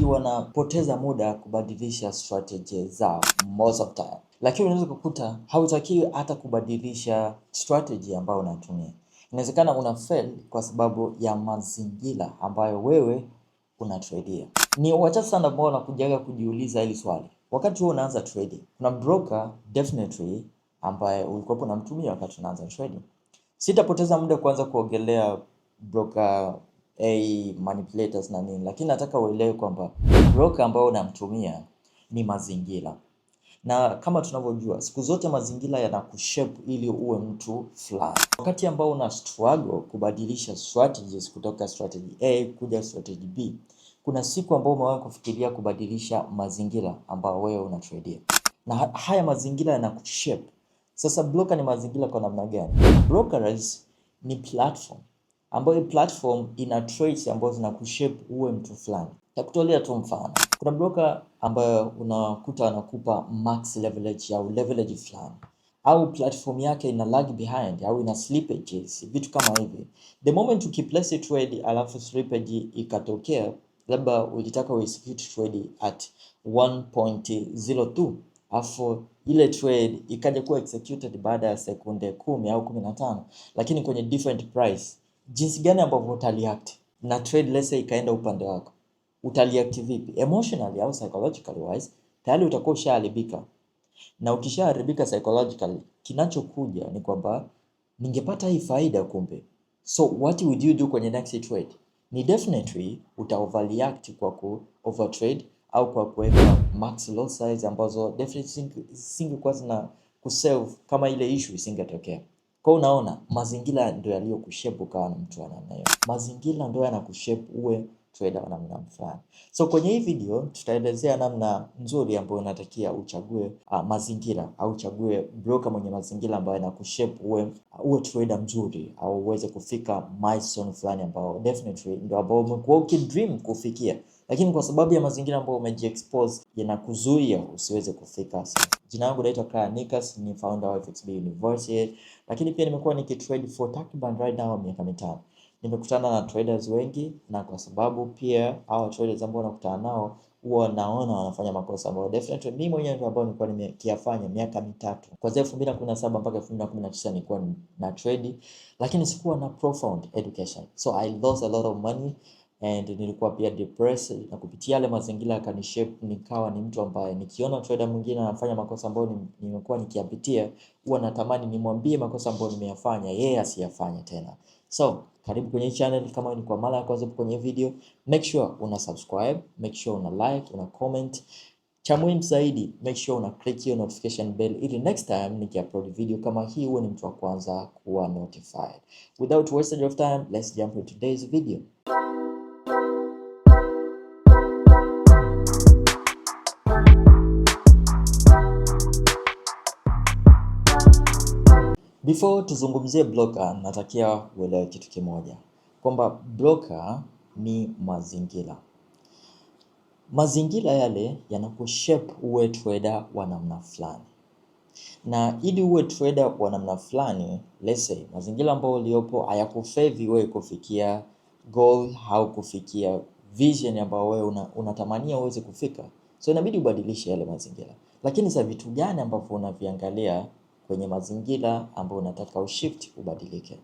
wengi wanapoteza muda kubadilisha strategy zao most of time, lakini unaweza kukuta hautakiwi hata kubadilisha strategy ambayo unatumia. Inawezekana una fail kwa sababu ya mazingira ambayo wewe unatradia. Ni wachache sana ambao wanakujaga kujiuliza hili swali wakati wewe unaanza trading. Kuna broker definitely ambaye ulikuwa unamtumia wakati unaanza trading. Sitapoteza muda kuanza kuongelea broker manipulators na nini, lakini nataka uelewe kwamba broker ambao unamtumia ni mazingira. Na kama tunavyojua siku zote mazingira yanakushape ili uwe mtu fulani. Wakati ambao una struggle kubadilisha strategies kutoka strategy A kuja strategy B, kuna siku ambao umewahi kufikiria kubadilisha mazingira ambao wewe unatradia, na haya mazingira yanakushape. Sasa broker ni mazingira kwa namna gani? Brokers ni platform ambayo platform ina traits ambazo zinakushape uwe mtu fulani. Nakutolea tu mfano. Kuna broker ambayo unakuta anakupa max leverage au leverage fulani, au platform yake ina lag behind au ina slippages, vitu kama hivi. The moment ukiplace trade alafu slippage ikatokea, labda ulitaka uexecute trade at 1.02 alafu ile trade ikaja kuwa executed baada ya sekunde 10 au 15, lakini kwenye different price, jinsi gani ambavyo utaliact na trade let's say ikaenda upande wako, utaliact vipi emotionally au psychologically wise? Tayari utakuwa ushaharibika, na ukishaharibika psychologically, kinachokuja ni kwamba ningepata hii faida kumbe. So what would you do kwenye next trade? Ni definitely uta overreact kwa ku overtrade au kwa kuweka max lot size ambazo definitely singekuwa zina kusave kama ile issue isingetokea. Kwa unaona, mazingira ndio yaliyokushape ukawa na mtu wa namna hiyo. Mazingira ndio yanakushape uwe trader wa namna fulani. So kwenye hii video tutaelezea namna nzuri ambayo unatakia uchague mazingira au uchague broker mwenye mazingira ambayo yanakushape uwe trader mzuri au uweze kufika milestone fulani ambao definitely ndio ambao umekuwa ukidream kufikia, lakini kwa sababu ya mazingira ambayo umejiexpose yanakuzuia usiweze kufika. Jina langu naitwa Kyle Nikas, ni founder wa FXB University, lakini pia nimekuwa nikitrade for takriban right now miaka 5. Nimekutana na traders wengi, na kwa sababu pia hao traders ambao nakutana nao huwa naona wanafanya makosa ambayo definitely mimi mwenyewe ndio ambao nilikuwa nimekiyafanya miaka 3. Kuanzia 2017 mpaka 2019 nilikuwa na trade, lakini sikuwa na profound education. So I lost a lot of money and nilikuwa pia depressed, na kupitia yale mazingira yakanishape nikawa ni mtu ambaye nikiona trader mwingine anafanya makosa ambayo nimekuwa nikiyapitia, huwa natamani nimwambie makosa ambayo nimeyafanya yeye asiyafanye tena. So karibu kwenye channel. Kama ni kwa mara ya kwanza kwenye video, make sure una subscribe, make sure una like, una comment. Cha muhimu zaidi, make sure una click hiyo notification bell ili next time nikiupload video kama hii uwe ni mtu wa kwanza kuwa notified. Without wasting of time, let's jump into today's video. Before tuzungumzie broker, natakia uelewe kitu kimoja, kwamba broker ni mazingira. Mazingira yale yanakushape uwe trader wa namna fulani, na ili uwe trader wa namna fulani, let's say mazingira ambayo uliopo hayakufavor wewe kufikia goal au kufikia vision ambayo wewe unatamania uweze kufika, so inabidi ubadilishe yale mazingira. Lakini sasa vitu gani ambavyo unaviangalia kwenye mazingira ambayo unataka ushift ubadilike?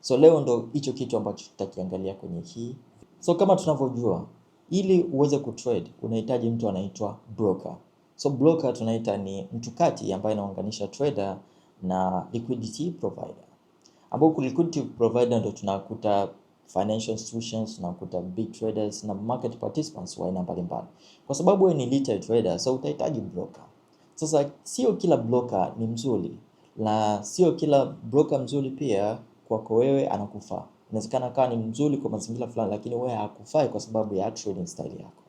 So leo ndo hicho kitu ambacho tutakiangalia kwenye hii. So kama tunavyojua, ili uweze kutrade unahitaji mtu anaitwa broker. So broker tunaita ni mtu kati ambaye anaunganisha trader na liquidity provider, ambapo liquidity provider ndo tunakuta financial institutions, tunakuta big traders na market participants wa aina mbalimbali. Kwa sababu wewe ni retail trader, so utahitaji broker. Sasa sio kila broker ni mzuri, na sio kila broker mzuri pia kwako wewe anakufaa. Inawezekana kama ni mzuri kwa mazingira fulani, lakini wewe hakufai kwa sababu ya trading style yako.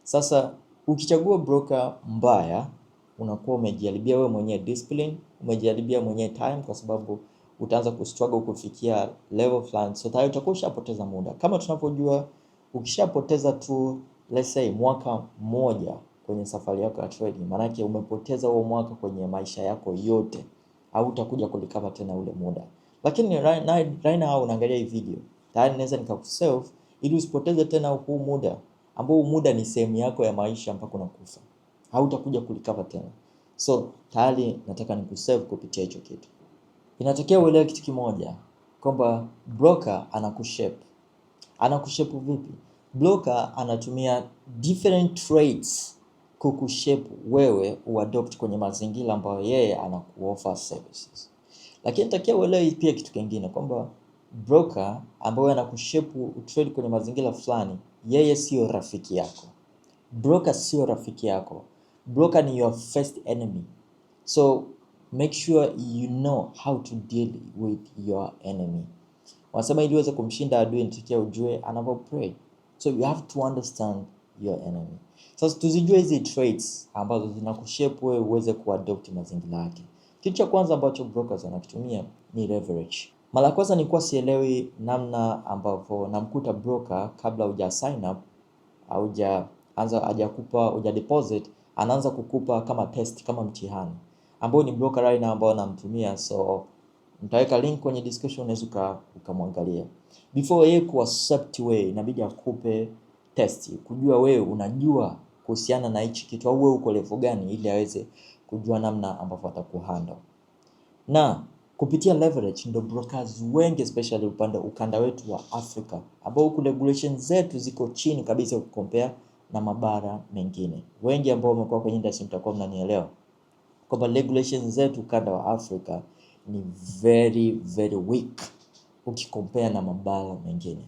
Sasa ukichagua broker mbaya, unakuwa umejiharibia wewe mwenyewe discipline, umejiharibia mwenyewe time, kwa sababu utaanza kustruggle kufikia level fulani. So tayari utakuwa ushapoteza muda. Kama tunavyojua, ukishapoteza tu let's say mwaka mmoja kwenye safari yako ya trading, maana yake umepoteza huo mwaka kwenye maisha yako yote, au utakuja kulikava tena ule muda. Lakini right now unaangalia hii video, tayari naweza nikakusave ili usipoteze tena huu muda ambao muda ni sehemu yako ya maisha mpaka unakufa, hautakuja kulikava tena. So tayari nataka nikusave kupitia hicho kitu. Inatokea uelewe kitu kimoja kwamba broker anakushape. Anakushape vipi? Broker anatumia different traits kukushape wewe uadopt kwenye mazingira ambayo yeye anakuoffer services. Lakini takia uelewe pia kitu kingine kwamba broker ambaye anakushape utrade kwenye mazingira fulani, yeye sio rafiki yako. Broker sio rafiki yako. Broker ni your first enemy. So make sure you know how to deal with your enemy. Wanasema ili uweze kumshinda adui inatakiwa ujue anavyopray. So you have to understand your enemy. Sasa tuzijue hizi traits ambazo zinakushape wewe uweze kuadopt mazingira yake. Kitu cha kwanza ambacho brokers wanakitumia ni leverage. Mara kwanza nilikuwa sielewi namna ambavyo namkuta broker kabla huja sign up au huja deposit, anaanza kukupa kama test, kama mtihani, ambao ni broker right now ambao namtumia. So nitaweka link kwenye description, unaweza ukamwangalia. Before yeye ku accept wewe, inabidi akupe test kujua wewe unajua kuhusiana na hichi kitu au wewe uko level gani, ili aweze kujua namna ambavyo atakuhandle. Na kupitia leverage ndo brokers wengi especially ukanda wetu wa Afrika, ambao huku regulations zetu ziko chini kabisa kukompea na mabara mengine. Wengi ambao wamekuwa kwenye industry mtakuwa mnanielewa kwamba regulations zetu ukanda wa Afrika ni very very weak ukikompea na mabara mengine.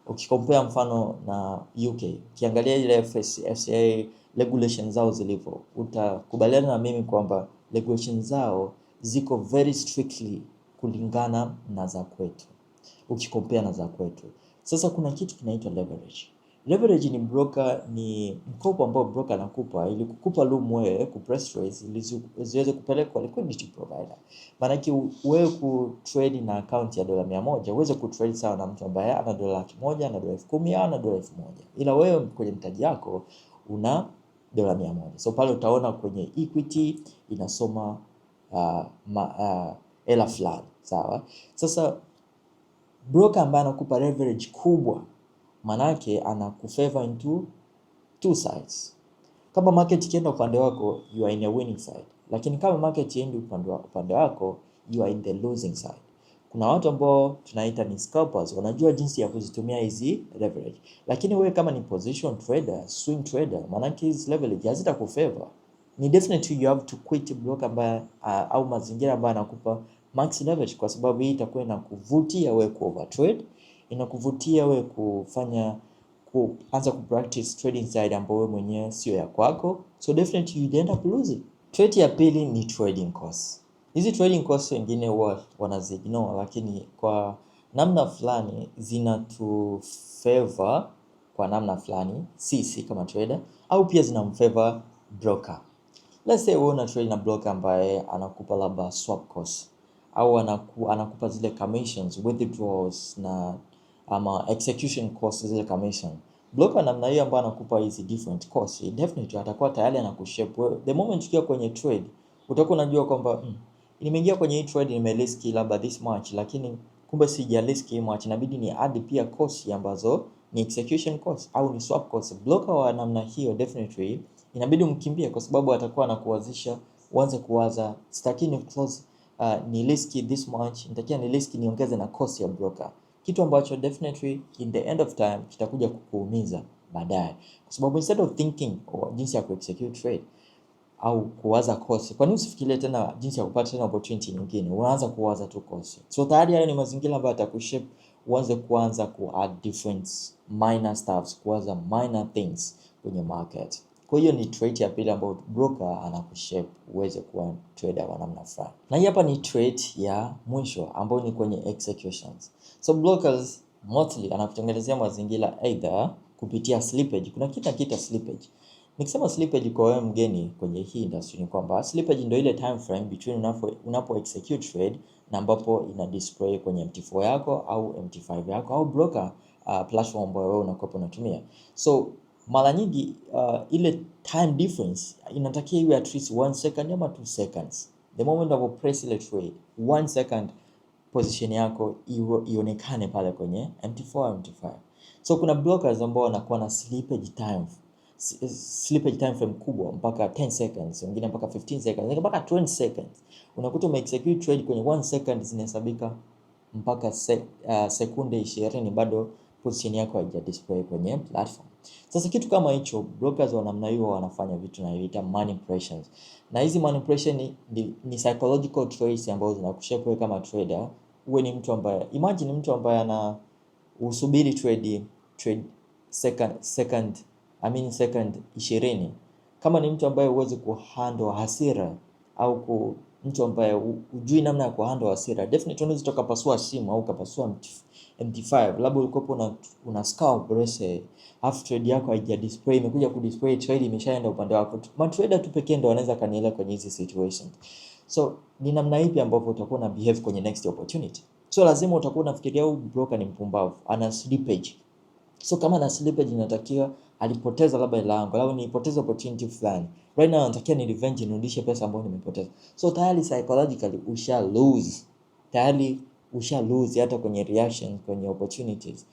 Ukikompea mfano na UK, ukiangalia ile FCA regulations zao zilivyo, utakubaliana na mimi kwamba regulations zao ziko very strictly kulingana na za kwetu, ukikompea na za kwetu. Sasa kuna kitu kinaitwa leverage. Leverage ni broker, ni mkopo ambao broker anakupa ili kukupa room wewe kupress trades ili ziweze kupelekwa liquidity provider. Maana wewe kutrade na account ya $100 uweze kutrade sawa na mtu ambaye ana $100,000, ana $10,000 au ana $1,000, ila wewe kwenye mtaji wako una $100. So pale utaona kwenye equity inasoma hela fulani, sawa. Sasa broker ambaye anakupa leverage kubwa, manake anakufavor into two sides. Kama market ikienda upande wako, you are in a winning side, lakini kama market iende upande wako, you are in the losing side. Kuna watu ambao tunaita ni scalpers, wanajua jinsi ya kuzitumia hizi leverage, lakini wewe kama ni position trader, swing trader, manake hizi leverage hazitakufavor. Ni definitely you have to quit broker ambaye au mazingira ambayo anakupa max leverage, kwa sababu hii itakuwa inakuvutia wewe ku overtrade, inakuvutia wewe kuanza kupractice trading side ambayo wewe mwenyewe sio ya kwako. So definitely you end up losing. Trait ya pili ni trading costs. Hizi trading costs wengine wanaziignore, lakini kwa namna fulani zinatufavor kwa namna fulani sisi kama trader, au pia zinamfavor broker. Let's say wewe una trade na broker ambaye anakupa labda swap cost, au anakupa zile commissions, withdrawals na ama execution costs, zile commission. Broker namna hiyo ambaye anakupa hizi different costs, definitely atakuwa tayari anakushape wewe. The moment ukiwa kwenye trade, utakuwa unajua kwamba nimeingia kwenye hii trade, nimerisk labda this much, lakini kumbe sijarisk hii much, inabidi ni add pia costs ambazo ni execution costs au ni swap costs. Broker wa namna hiyo definitely inabidi umkimbie, kwa sababu atakuwa anakuwazisha uanze kuwaza sitaki ni close ni risk this much, nitakia ni risk niongeze na cost ya broker, kitu ambacho definitely in the end of time kitakuja kukuumiza baadaye, kwa sababu instead of thinking jinsi ya kuexecute trade au kuwaza cost, kwa nini usifikirie tena jinsi ya kupata tena opportunity nyingine, unaanza kuwaza tu cost. So tayari hayo ni mazingira ambayo atakushape uanze ku add different minor stuffs, kuwaza minor things kwenye market. Kwa hiyo ni trait ya pili ambayo broker anakushape uweze kuwa trader wa namna fulani. Na hii hapa ni trait ya mwisho ambayo ni kwenye executions. So brokers mostly anakutengenezea mazingira either kupitia slippage. Kuna kitu slippage. Nikisema slippage kwa wewe mgeni kwenye hii industry ni kwamba slippage ndio ile time frame between unapo execute trade na ambapo ina display kwenye MT4 yako au MT5 yako au broker platform ambayo wewe unakuwa unatumia. So mara nyingi ile time difference inatakiwa iwe at least 1 second ama 2 seconds. The moment of press ile trade, 1 second position yako ionekane pale kwenye MT4 au MT5. So kuna brokers ambao wanakuwa na slippage time frame kubwa mpaka 10 seconds, wengine mpaka 15 seconds, mpaka 20 seconds. Unakuta umeexecute trade kwenye 1 second zinahesabika mpaka sekunde 20 bado position yako haija display kwenye platform. Sasa kitu kama hicho, brokers wa namna hiyo wanafanya vitu na manipulations. Na hizi manipulation ni psychological trades ambazo zinakushape wewe kama trader. Uwe ni mtu ambaye, imagine mtu ambaye ana usubiri trade second 20. Kama ni mtu ambaye huwezi kuhandle hasira au mtu ambaye hujui namna ya kuhandle hasira, definitely unaweza tukapasua simu au kapasua MT5. Labda ulikopo una scalp brace, half trade yako haija display, imekuja ku display trade imeshaenda upande wako. Trader tu pekee ndio wanaweza kanielewa kwenye hizi situations. So ni namna ipi ambapo utakuwa na behave kwenye next opportunity. So lazima utakuwa unafikiria huyu broker ni mpumbavu, ana slippage. So kama ana slippage, inatakiwa alipoteza labda hela yangu, au nilipoteza opportunity fulani. Right now natakiwa ni revenge, nirudishe pesa ambayo nimepoteza. So tayari psychologically usha lose hata kwenye reaction kwenye opportunities.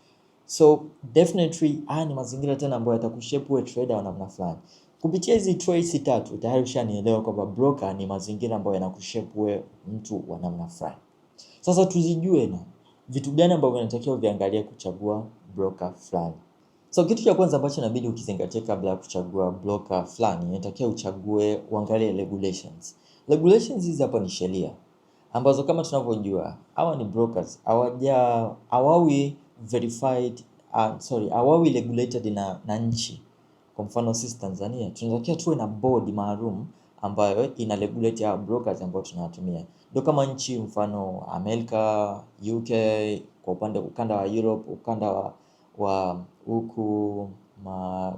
So definitely ni mazingira tena ambayo yatakushape wewe trader wa namna fulani. Kupitia hizi trades tatu tayari ushanielewa kwamba broker ni mazingira ambayo yanakushape wewe mtu wa namna fulani. Sasa tuzijue na vitu gani ambavyo unatakiwa uviangalie kuchagua broker fulani. So kitu cha kwanza ambacho inabidi ukizingatia kabla ya kuchagua broker fulani, inatakiwa uangalie regulations. Regulations hizi hapa ni sheria ambazo kama tunavyojua hawa ni brokers, hawawi verified, hawawi regulated na nchi. Kwa mfano sisi Tanzania tunatakiwa tuwe na board maalum ambayo ina regulate our brokers ambao tunawatumia. Ndio kama nchi mfano Amerika, UK, kwa upande ukanda wa Europe, ukanda wa huku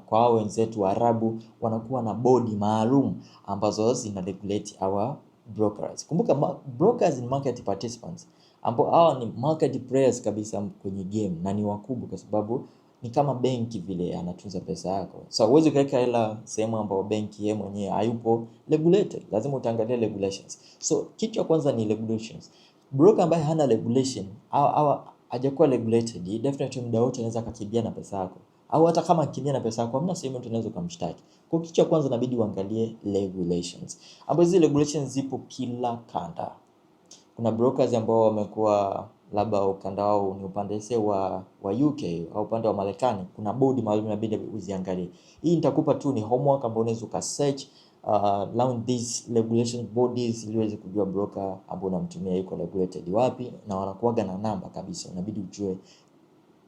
kwa hao wenzetu wa Arabu wanakuwa na bodi maalum ambazo zina regulate our brokers. Kumbuka brokers ni market participants, ambao hao ni market players kabisa kwenye game na ni wakubwa kwa sababu ni kama benki vile, anatunza pesa yako. So huwezi kuweka hela sehemu ambayo benki yeye mwenyewe hayupo regulated. Lazima utaangalia regulations. So kitu cha kwanza ni regulations. Broker ambaye hana regulation au hajakuwa regulated, definitely muda wote anaweza kukimbia na pesa yako. Au hata kama akimbia na pesa yako, hamna sehemu tunaweza kumshtaki. Kwa kitu cha kwanza inabidi uangalie regulations. Ambapo hizo regulations zipo kila kanda. Kuna brokers ambao wamekuwa labda ukanda wao ni upande wa UK au upande wa Marekani, kuna board maalum inabidi uziangalie. Hii nitakupa tu ni homework ambao unaweza ukasearch around these regulation bodies ili uweze kujua broker ambao unamtumia yuko regulated wapi, na wanakuaga na namba kabisa, inabidi ujue.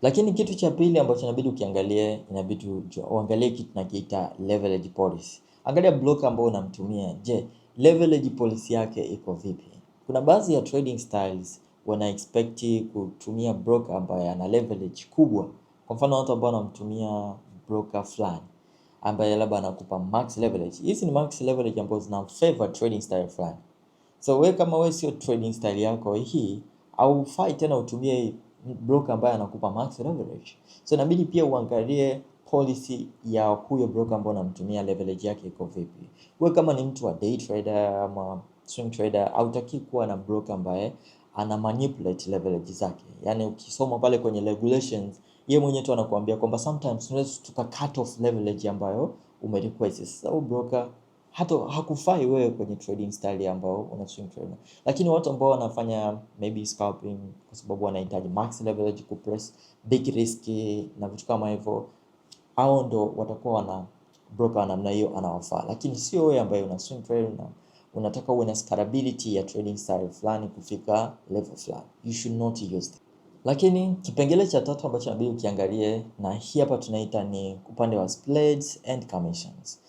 Lakini kitu cha pili ambacho inabidi ukiangalie, inabidi uangalie kitu tunakiita leverage policy. Angalia broker ambao unamtumia, je, leverage policy yake iko vipi? Kuna baadhi ya trading styles wana expect kutumia broker ambaye ana leverage kubwa. Kwa mfano watu ambao wanamtumia broker fulani ambaye labda anakupa max leverage. Hizi ni max leverage ambazo zina favor trading style fulani. So wewe kama wewe sio trading style yako hii, au fight tena utumie broker ambaye anakupa max leverage. So inabidi pia uangalie policy ya huyo broker ambao unamtumia, leverage yake iko vipi. Wewe kama ni mtu wa day trader ama swing trader, hautaki kuwa na broker ambaye ana manipulate leverage zake. Yaani ukisoma pale kwenye regulations, yeye mwenyewe tu anakuambia kwamba sometimes tunaweza tuka cut off leverage ambayo umerequest. Sasa broker hata hakufai wewe kwenye trading style ambao una swing trader. Lakini watu ambao wanafanya maybe scalping kwa sababu wanahitaji max leverage, kupress big risk na vitu kama hivyo, hao ndo watakuwa na broker namna hiyo anawafaa. Lakini sio wewe ambaye una swing trader na unataka uwe na scalability ya trading style fulani kufika level fulani, you should not use it. Lakini kipengele cha tatu ambacho inabidi ukiangalie, na hii hapa tunaita ni upande wa spreads and commissions.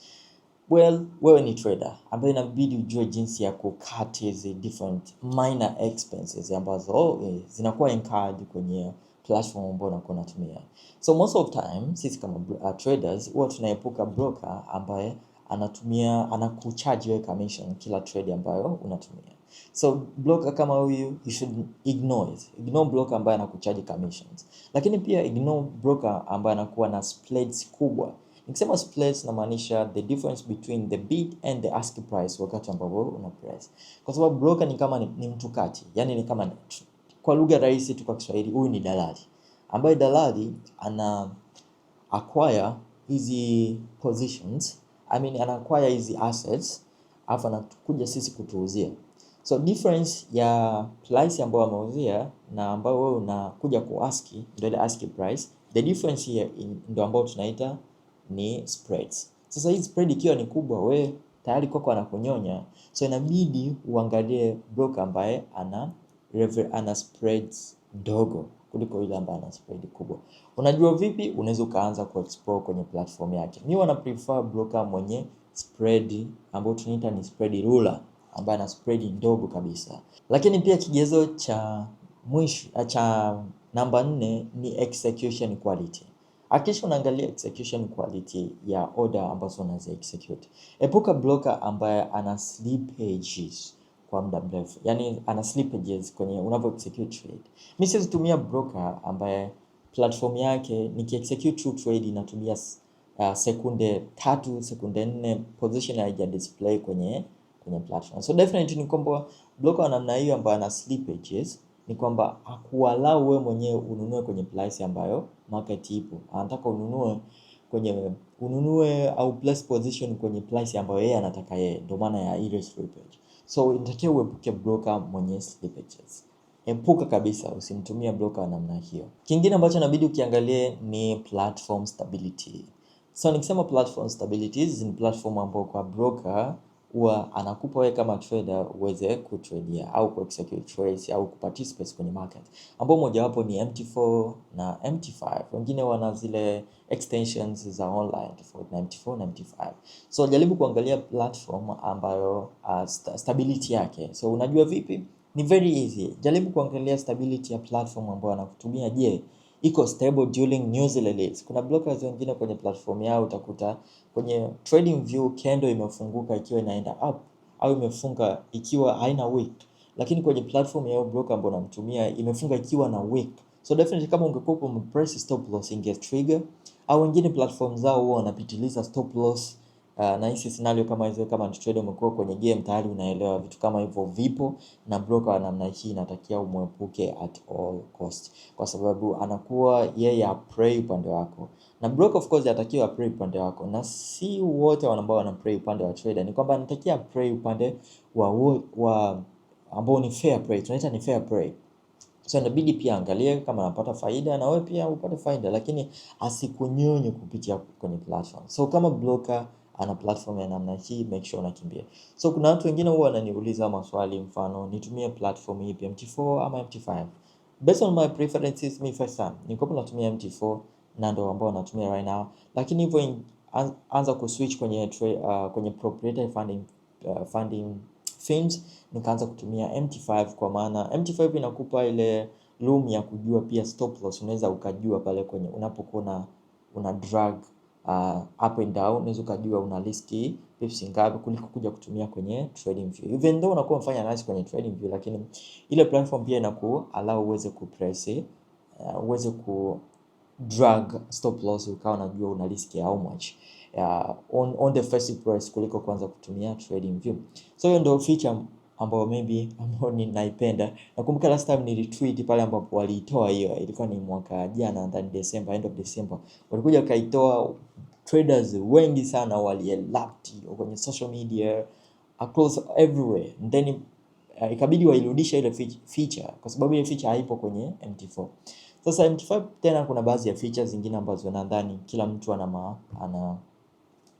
Well, wewe ni trader ambaye inabidi ujue jinsi ya kucut hizi different minor expenses ambazo zinakuwa incurred kwenye platform ambayo unakuwa unatumia. So most of time sisi kama traders huwa tunaepuka broker ambaye anakucharge wewe commission kila trade ambayo unatumia. So broker kama huyu you should ignore broker ambaye anakucharge commissions. Lakini pia ignore broker ambaye anakuwa na spreads kubwa. Nikisema spreads namaanisha the difference between the bid and the ask price wakati ambapo una price. Kwa sababu broker ni kama ni mtu kati. Yaani ni kama, kwa lugha rahisi tu kwa Kiswahili, huyu ni dalali ambaye dalali ana acquire hizi positions, ana acquire hizi assets, alafu anakuja sisi kutuuzia. So difference ya price ambayo ameuzia na ambayo wewe unakuja kuaski, ndio ile ask price. The difference here ndio ambayo tunaita ni spreads. Sasa hii spread ikiwa ni kubwa, we tayari kwako anakunyonya, so inabidi uangalie broker ambaye ana spreads ndogo kuliko yule ambaye ana spread kubwa. Unajua vipi? Unaweza ukaanza kuexplore kwenye platform yake. Mimi wana prefer broker mwenye spread ambayo tunaita ni spread ruler, ambaye ana spread ndogo kabisa. Lakini pia kigezo cha mwisho cha namba 4 ni execution quality. Hakikisha unaangalia execution quality ya order ambazo unazi execute. Epuka broker ambaye ana slippages kwa muda mrefu. Yaani ana slippages kwenye unavyo execute trade. Mimi siwezi tumia broker ambaye platform yake niki execute true trade inatumia sekunde 3, sekunde 4 position haija display kwenye platform. So definitely ni kwamba broker wa namna hiyo ambaye ana slippages ni kwamba hakuallow wewe mwenyewe ununue kwenye price ambayo market ipo. Anataka ununue au place position kwenye price ambayo yeye anataka yeye. Ndio maana ya ile slippage. So inatakiwa uepuke broker mwenye slippages. Epuka kabisa, usimtumie broker namna hiyo. Kingine ambacho inabidi ukiangalie ni platform stability. So nikisema platform stability, hizi ni platform ambapo kwa broker huwa anakupa wewe kama trader uweze kutradia au ku-execute trades au kuparticipate kwenye market, ambao mojawapo ni MT4 na MT5. Wengine wana zile extensions za online tofauti na MT4 na MT5. So jaribu kuangalia platform ambayo stability yake. So unajua vipi? Ni very easy. Jaribu kuangalia stability ya platform ambayo anakutumia. Je, iko stable during news release? Kuna blockers wengine kwenye platform yao utakuta kwenye trading view candle imefunguka ikiwa inaenda up au imefunga ikiwa haina wick, lakini kwenye platform ya broker ambayo unamtumia imefunga ikiwa na wick. So definitely kama ungekuwa umepress stop loss inge trigger, au wengine platform zao huwa wanapitiliza stop loss. Na hii scenario kama hizo, kama ni trader umekuwa kwenye game tayari unaelewa vitu kama hivyo vipo, na broker wa namna hii inatakiwa umwepuke at all cost, kwa sababu anakuwa yeye apray upande wako, na broker of course anatakiwa apray upande wako, na si wote ambao wana pray upande wa trader. Ni kwamba anatakiwa apray upande wa ambao ni fair play, tunaita ni fair play. So inabidi pia angalie kama anapata faida na wewe pia upate faida, lakini asikunyonye kupitia kwenye platform. So kama broker ana platform ya namna hii, make sure unakimbia. So kuna watu wengine huwa wananiuliza maswali, mfano nitumie platform ipi, MT4 ama MT5? Based on my preferences, me first time niko natumia MT4 na ndio ambao natumia right now, lakini hivyo anza kuswitch kwenye kwenye proprietary funding firms, nikaanza kutumia MT5, kwa maana MT5 inakupa ile room ya kujua pia stop loss. Unaweza ukajua pale kwenye unapokuwa una drag up and down, unaweza ukajua una list pips ngapi kuliko kuja kutumia kwenye trading view. Even though unakuwa mfanya analysis kwenye trading view, lakini ile platform pia allow uweze kupress uweze ku drag stop loss, ukawa unajua una risk how much on the first price kuliko kwanza kutumia trading view. So hiyo ndio feature ambayo ninaipenda. Nakumbuka last time nilitweet pale ambapo waliitoa hiyo, ilikuwa ni mwaka jana ndani December, end of December. Walikuja kaitoa, traders wengi sana walielapt kwenye social media across everywhere, then ikabidi wairudisha ile feature kwa sababu ile feature haipo kwenye MT4. Sasa MT5 tena kuna baadhi ya features zingine ambazo nadhani kila mtu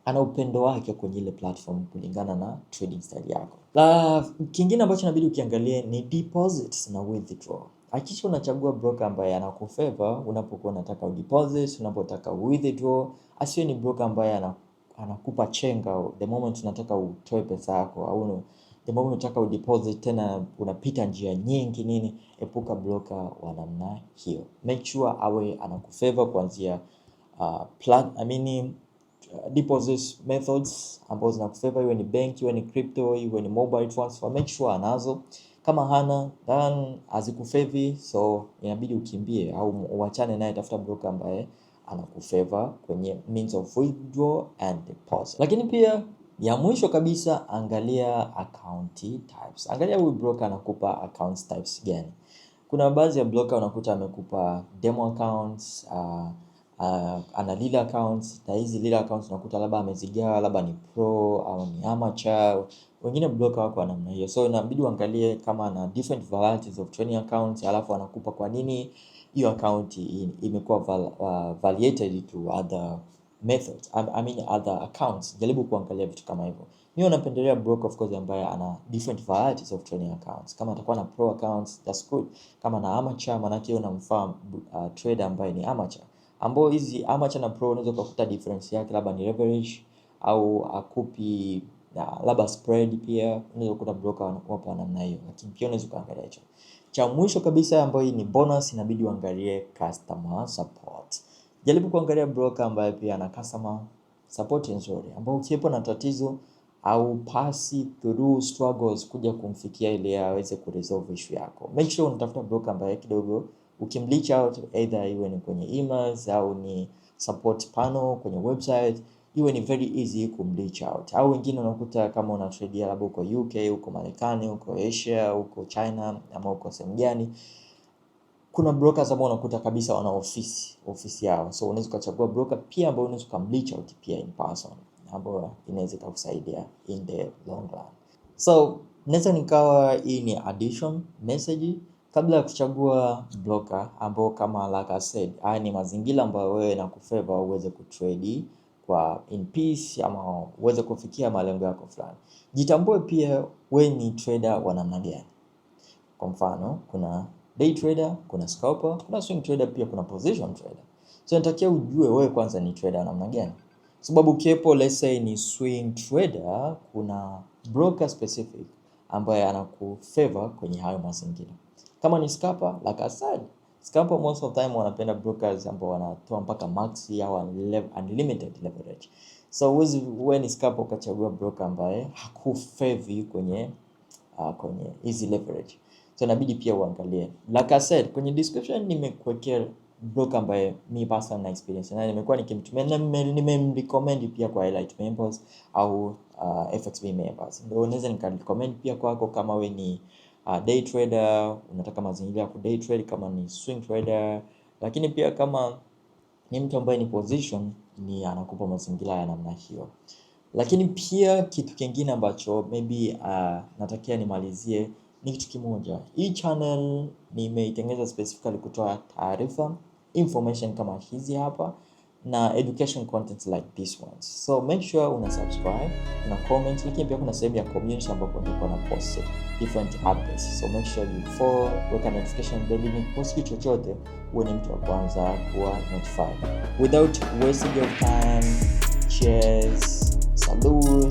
ana upendo wake kwenye ile platform kulingana na trading style yako. Kingine ambacho inabidi ukiangalie ni deposits na withdraw. Hakikisha unachagua broker ambaye anakufavor unapokuwa unataka udeposit, unapotaka withdraw. Asiwe ni broker ambaye anakupa chenga the moment unataka utoe pesa yako, au the moment unataka udeposit tena unapita njia nyingi nini. Epuka broker wa namna hiyo. Make sure awe anakufavor kuanzia deposit methods ambazo zinakufavor, iwe ni bank, iwe ni crypto, iwe ni mobile transfer. Make sure anazo. Kama hana, then azikufavor, so inabidi ukimbie au uachane naye, tafuta broker ambaye anakufavor kwenye means of withdraw and deposit. Lakini pia ya mwisho kabisa, angalia account types. Angalia huyu broker anakupa account types gani. Kuna baadhi ya broker unakuta amekupa demo accounts, ana lila accounts, na hizi lila accounts unakuta labda amezigawa, labda ni pro au ni amateur. Wengine broker wako wa namna hiyo. So inabidi uangalie kama ana different varieties of trading accounts, alafu anakupa kwa nini hiyo account imekuwa valuated to other methods, other accounts. Jaribu kuangalia vitu kama hivyo. Mimi napendelea broker of course ambaye ana different varieties of trading accounts. Kama atakuwa na pro accounts, that's good. Kama na amateur, maana yake unamfahamu trader ambaye ni amateur. Ambao hizi amateur na pro unaweza kukuta difference yake labda ni leverage au akupi labda spread. Pia unaweza kukuta broker wapo namna hiyo, lakini pia unaweza kuangalia hicho. Cha mwisho kabisa ambayo ni bonus, inabidi uangalie customer support. Jaribu kuangalia broker ambaye pia ana customer support nzuri, ambao ukiwepo na tatizo au pasi through struggles kuja kumfikia ili aweze kuresolve issue yako. Make sure unatafuta broker ambaye kidogo ukimreach out, either iwe ni kwenye emails au ni support panel kwenye website, iwe ni very easy kumreach out. Au wengine unakuta kama una trade labda uko UK, uko Marekani, uko Asia, uko China, ama uko sehemu gani, kuna brokers ambao unakuta kabisa wana ofisi yao. So unaweza kuchagua broker pia ambao unaweza kumreach out pia in person, ambao inaweza kukusaidia in the long run. So naweza nikawa hii ni addition message kabla ya kuchagua broker ambao kama like I said, haya ni mazingira ambayo wewe na kufavor uweze kutrade kwa in peace ama uweze kufikia malengo yako fulani. Jitambue pia wewe ni trader wa namna gani. Kwa mfano, kuna day trader, kuna scalper, kuna swing trader, pia kuna position trader. So natakia ujue wewe kwanza ni trader wa namna gani. Sababu kepo let's say ni swing trader, kuna broker specific ambaye anakufavor kwenye hayo mazingira. Kama ni scalper, like I said, scalper most of time wanapenda brokers ambao wanatoa mpaka maxi au unlimited leverage. So wewe ni scalper ukachagua broker ambaye hakufavor kwenye easy leverage. So inabidi pia uangalie. Like I said, kwenye description nimekuwekea broker ambaye mi personal experience na nimekuwa nikimtumia na nimemrecommend pia kwa Highlight members au FXB members. Ndio unaweza nikarecommend pia kwako kama we ni day trader, unataka mazingira ya ku day trade, kama ni swing trader, lakini pia kama ni mtu ambaye ni position, ni anakupa mazingira ya namna hiyo. Lakini pia kitu kingine ambacho maybe natakia nimalizie ni kitu kimoja. Hii channel nimeitengeneza specifically kutoa taarifa, information kama hizi hapa, na education content like this ones. So make sure una subscribe, una comment, lakini pia kuna sehemu ya community ambapo nitakuwa na post different updates. So make sure you follow, weka notification bell ili post kitu chochote uwe ni mtu wa kwanza kuwa notified. Without wasting your time, cheers, salute.